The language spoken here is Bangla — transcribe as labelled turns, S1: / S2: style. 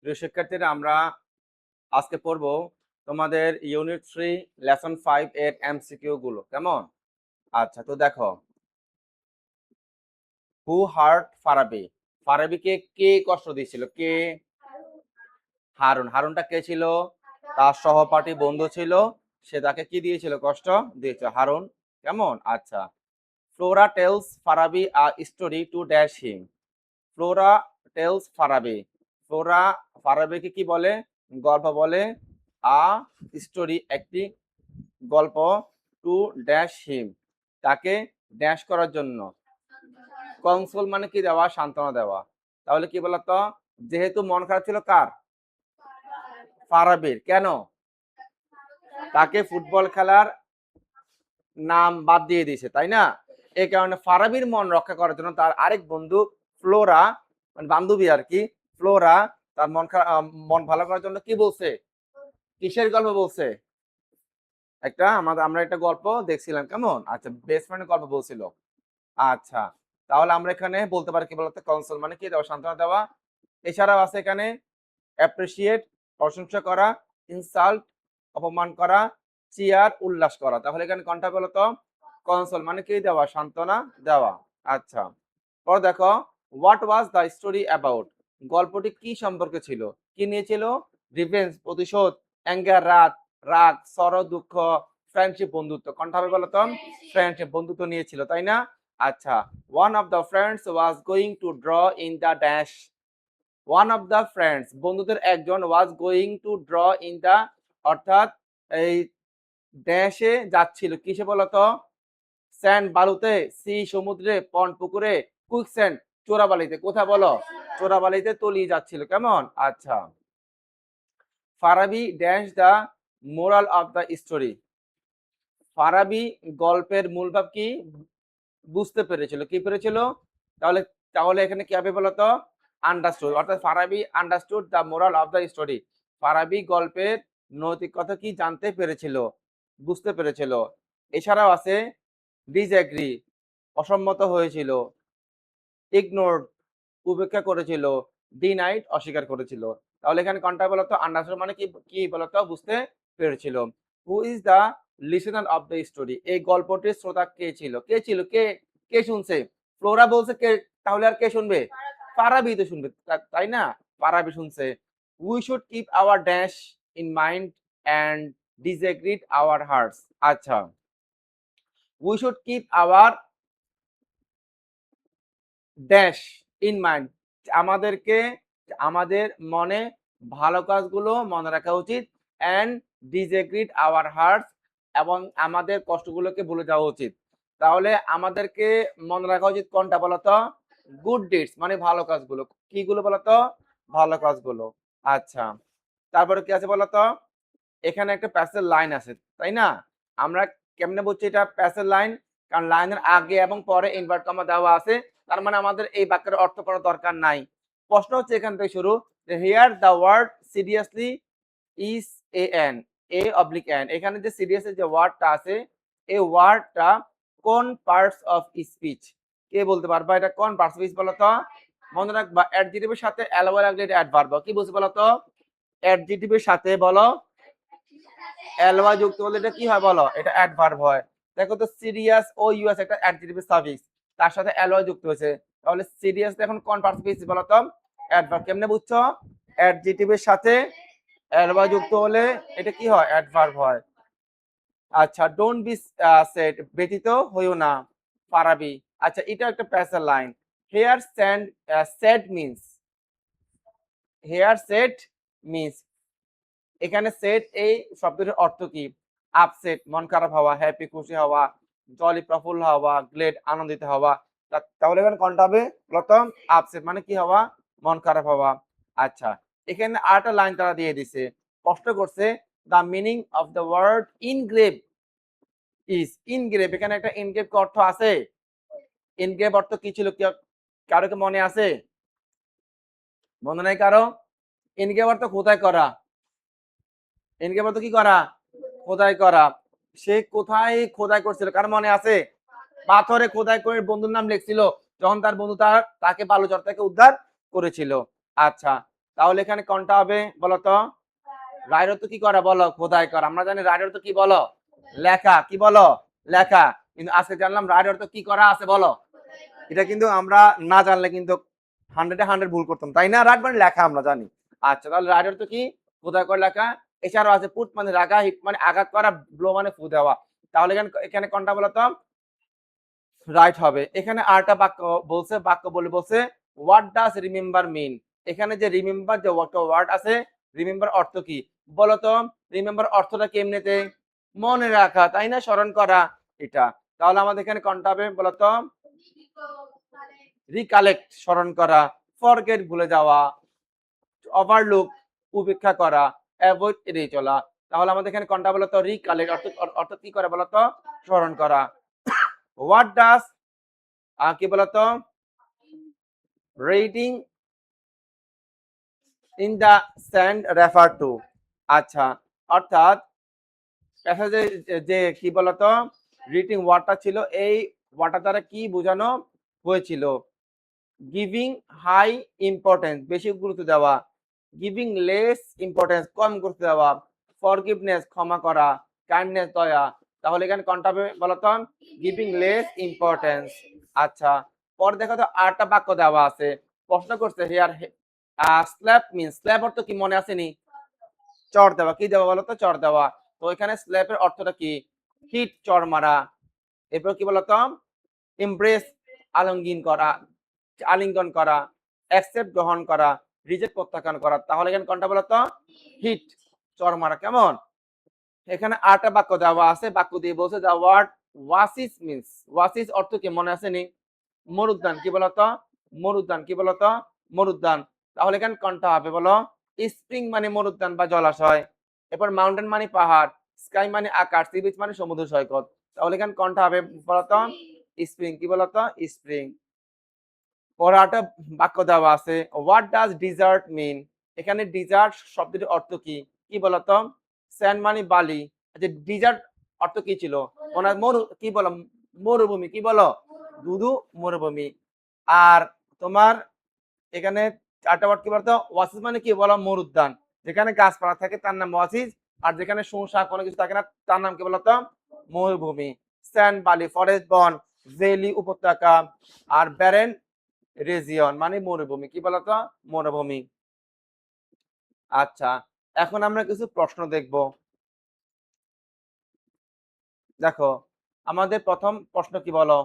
S1: প্রিয় শিক্ষার্থীরা, আমরা আজকে পড়ব তোমাদের ইউনিট 3 লেসন 5 এর এমসিকিউ গুলো। কেমন? আচ্ছা, তো দেখো, হু হার্ট ফারাবি? ফারাবিকে কে কষ্ট দিয়েছিল? কে? হারুন। হারুনটা কে ছিল? তার সহপাঠী বন্ধু ছিল, সে তাকে কি দিয়েছিল? কষ্ট দিয়েছিল। হারুন। কেমন? আচ্ছা, Flora tells Farabi a story to dash him. Flora tells Farabi. Flora ফারাবিকে কি বলে? গল্প বলে। আ স্টোরি একটি গল্প। টু ড্যাশ হিম তাকে ড্যাশ করার জন্য। কনসোল মানে কি দেওয়া? সান্ত্বনা দেওয়া। তাহলে কি বলতো? যেহেতু মন খারাপ ছিল কার? ফারাবির। কেন? তাকে ফুটবল খেলার নাম বাদ দিয়ে দিয়েছে, তাই না? এই কারণে ফারাবির মন রক্ষা করার জন্য তার আরেক বন্ধু ফ্লোরা, মানে বান্ধবী আর কি, ফ্লোরা তার মন ভালো করার জন্য কি বলছে? কিসের গল্প বলছে? আমরা একটা গল্প দেখছিলাম। কেমন? আচ্ছা, বেস্ট ফ্রেন্ডের গল্প বলছিল। আচ্ছা, তাহলে আমরা এখানে বলতে পারি কি বলতো? কনসোল মানে কি দেওয়া? সান্ত্বনা দেওয়া। এছাড়াও আছে এখানে অ্যাপ্রিসিয়েট প্রশংসা করা, ইনসাল্ট অপমান করা, চিয়ার উল্লাস করা। তাহলে এখানে কোনটা বলতো? কনসোল মানে কি দেওয়া? সান্ত্বনা দেওয়া। আচ্ছা, পর দেখো, what was the story about? গল্পটি কি সম্পর্কে ছিল? কি নিয়ে ছিল? রিভেঞ্জ প্রতিশোধ, অ্যাঙ্গার রাগ, রাগ, সরো দুঃখ, ফ্রেন্ডশিপ বন্ধুত্ব। কোনটা হবে বলতো? ফ্রেন্ডশিপ বন্ধুত্ব নিয়েছিল, তাই না? আচ্ছা, one of the friends was going to draw in the dash. One of the friends বন্ধুদের একজন was going to draw in the, অর্থাৎ এই ড্যাশে যাচ্ছিল। কিসে বলতো? স্যান্ড বালুতে, সি সমুদ্রে, পন্ড পুকুরে, কুইক স্যান্ড চোরাবালিতে। কোথায় বলো? চোরাবালিতে তলিয়ে যাচ্ছিল। কেমন? আচ্ছা, Farabi dash the moral of the story. Farabi গল্পের মূল ভাব কি বুঝতে পেরেছিল। কি পেরেছিল? তাহলে তাহলে এখানে কি হবে বলতো? আন্ডারস্টুড। অর্থাৎ Farabi understood the moral of the story. Farabi গল্পের নৈতিকতা কি জানতে পেরেছিল, বুঝতে পেরেছিল। এছাড়াও আছে ডিসএগ্রি, অসম্মত হয়েছিল, ইগনোরড, উপেক্ষা করেছিল, ডিনাইড, অস্বীকার করেছিল। তাহলে এখানে কোনটা বলতো? আন্ডারস্টুড মানে কি কি বলতো? বুঝতে পেরেছিল। Who is the listener of the story? এই গল্পটির শ্রোতা কে ছিল? কে ছিল? কে কে শুনছে? ফ্লোরা বলছে কে, তাহলে আর কে শুনবে? ফারাবি তো শুনবে, তাই না? ফারাবি শুনছে। We should keep our dash in mind and disagreed our hearts. আচ্ছা, we should keep our dash in mind, আমাদেরকে আমাদের মনে ভালো কাজগুলো মনে রাখা উচিত। অ্যান্ড ডিসএগ্রিড আওয়ার হার্টস, এবং আমাদের কষ্টগুলোকে ভুলে যাওয়া উচিত। তাহলে আমাদেরকে মনে রাখা উচিত কোনটা বলতো? গুড ডিডস মানে ভালো কাজগুলো। কিগুলো বলতো? ভালো কাজগুলো। আচ্ছা, তারপরে কি আছে বলতো? এখানে একটা প্যাসেজ লাইন আছে, তাই না? আমরা কেমনে বুঝছি এটা প্যাসেজ লাইন? কারণ লাইনের আগে এবং পরে ইনভার্ট কমা দেওয়া আছে, তার মানে আমাদের এই বাক্যের অর্থ করার দরকার নাই। প্রশ্ন হচ্ছে এখান থেকে শুরু, যে here the word seriously is A N, A oblique N. এখানে যে সিরিয়াসলি যে ওয়ার্ডটা আছে, এই ওয়ার্ডটা কোন পার্টস অফ স্পিচ? কে বলতে পারবা এটা কোন পার্টস অফ স্পিচ বলতো? মনে রাখবা, অ্যাডজেক্টিভের সাথে অ্যালোয়ার লাগলে এটা অ্যাডভার্ব। কি বুঝতে বলতো? অ্যাডজেক্টিভের সাথে বলো এলওয়াই যুক্ত হলে এটা কি হয় বলো? এটা অ্যাডভার্ব হয়। দেখো তো, সিরিয়াস ও ইউএস একটা অ্যাডজেক্টিভ সাফিক্স, তার সাথে এলওয়াই যুক্ত হয়েছে। তাহলে সিরিয়াস এখন কোন পার্টিসিপেন্ট বলো তো? অ্যাডভার্ব। কেমনে বুঝছো? অ্যাডজেক্টিভের সাথে এলওয়াই যুক্ত হলে এটা কি হয়? অ্যাডভার্ব হয়। আচ্ছা, ডোন্ট বি সেড, ব্যতীত হইও না, ফারাবি। আচ্ছা, এটা একটা passage line. Here sand said means, here said means, এখানে সেট এই শব্দটির অর্থ কি? আপসেট মন খারাপ হওয়া, হ্যাপি খুশি হওয়া, জলি প্রফুল্ল হওয়া, গ্লেড আনন্দিত হওয়া। তাহলে এখানে কোনটা হবে? প্রথম আপসেট মানে কি হওয়া? মন খারাপ হওয়া। আচ্ছা, এখানে আরেকটা লাইন তারা দিয়ে দিছে, প্রশ্ন করছে the meaning of the word engrave is. Engrave, এখানে একটা ইনগ্রেভ অর্থ আছে। ইনগ্রেভ অর্থ কি ছিল? কারো কি মনে আছে? মনে নাই কারো? ইনগ্রেভ অর্থ খোদাই করা। ইনগ্রেভ অর্থ কি করা? খোদাই করা। সে কোথায় খোদাই করছিল, কার মনে আছে? পাথরে খোদাই করে বন্ধুর নাম লিখছিল, যখন তার বন্ধু তাকে বালুচর থেকে উদ্ধার করেছিল। আচ্ছা, তাহলে এখানে কোনটা হবে বলো তো? রাইট অর্থ কি করা বলো? খোদাই করা। আমরা জানি রাইট অর্থ কি বলো? লেখা। কি বলো? লেখা। কিন্তু আজকে জানলাম রাইট অর্থ কি করা আছে বলো? এটা কিন্তু আমরা না জানলে কিন্তু 100 এ 100 ভুল করতাম, তাই না? রাইট মানে লেখা আমরা জানি। আচ্ছা, তাহলে রাইট অর্থ কি? খোদাই করে লেখা। এছাড়াও আছে পুট মানে রাখা, হিট মানে আঘাত করা, ব্লো মানে ফু দেওয়া। তাহলে এখানে কোনটা বলো তো? রাইট হবে। এখানে আরেকটা বাক্য বলছে, বাক্য বলে বলছে হোয়াট ডাজ রিমেম্বার মিন। এখানে যে রিমেম্বার যে ওয়ার্ড আছে, রিমেম্বার অর্থ কি বলতো? রিমেম্বার অর্থটা কেমনেতে? মনে রাখা, তাই না? স্মরণ করা এটা। তাহলে আমাদের এখানে কোনটা হবে বলতো? রিকালেক্ট স্মরণ করা, ফরগেট ভুলে যাওয়া, ওভারলুক উপেক্ষা করা, অ্যাভয়েড এড়িয়ে চলা। তাহলে আমাদের এখানে কোনটা বলতো? রিকালেক্ট অর্থ কি করে বলতো? স্মরণ করা। হোয়াট ডাজ কি বলতো? Reading in the sand refer to. আচ্ছা, অর্থাৎ প্যাসেজে যে কি বলতো রিডিং ওয়ার্ডটা ছিল, এই ওয়ার্ডটা দ্বারা কি বোঝানো হয়েছিল? গিভিং হাই ইম্পর্টেন্স বেশি গুরুত্ব দেওয়া, গিভিং লেস ইম্পর্টেন্স কম গুরুত্ব দেওয়া, ফরগিভনেস ক্ষমা করা, কাইন্ডনেস দয়া। তাহলে এখানে কোনটা হবে বলতো? Giving less importance. আচ্ছা, পরে দেখো তো আরেকটা বাক্য দেওয়া আছে, প্রশ্ন করছে হিয়ার স্ল্যাপ মিন, স্ল্যাপ অর্থ কি মনে আসেনি? চড় দেওয়া। কি দেওয়া বলতো? চড় দেওয়া। তো এখানে স্ল্যাপের অর্থটা কি? হিট, চড় মারা। এরপর কি বলতো? এমব্রেস আলিঙ্গন করা, অ্যাকসেপ্ট গ্রহণ করা, রিজেক্ট প্রত্যাখ্যান করা। তাহলে এখানে কোনটা বলতো? হিট, চড় মারা। কেমন? এখানে আরেকটা বাক্য দেওয়া আছে, বাক্য দিয়ে বলছে দ্য ওয়ার্ড ওয়াসিস মিন্স। ওয়াসিস অর্থ কি মনে আসেনি? মরুদ্যান। কি বলতো? মরুদ্যান। কি বলতো? মরুদ্যান। তাহলে এখানে কোনটা হবে বলো? স্প্রিং মানে মরুদ্যান বা জলাশয়। এরপর মাউন্টেন মানে পাহাড়, স্কাই মানে আকাশ, সি বিচ মানে সমুদ্র সৈকত। তাহলে এখানে কোনটা হবে বলতো? স্প্রিং। কি বলতো? স্প্রিং। পরে একটা বাক্য দেওয়া আছে হোয়াট ডাজ ডিজার্ট মিন। এখানে ডিজার্ট শব্দটির অর্থ কি? কি বলতো? স্যান্ড মানে বালি। আচ্ছা, ডিজার্ট অর্থ কি ছিল? মনে মরু কি বলো? মরুভূমি। কি বলো? দুধু মরুভূমি। আর তোমার এখানে চারটা ওয়ার্ড কি বলতো? ওয়াসিস মানে কি বলো? মরুদ্যান। যেখানে গাছপালা থাকে তার নাম ওয়াসিস, আর যেখানে শুঁশা কোনো কিছু থাকে না তার নাম কি বলতো? মরুভূমি। স্যান্ড বালি, ফরেস্ট বন, ভ্যালি উপত্যকা, আর ব্যারেন রিজিয়ন মানে মরুভূমি। কি বলতো? মরুভূমি। আচ্ছা, এখন আমরা কিছু প্রশ্ন দেখব। দেখো, আমাদের প্রথম প্রশ্ন কি বলো?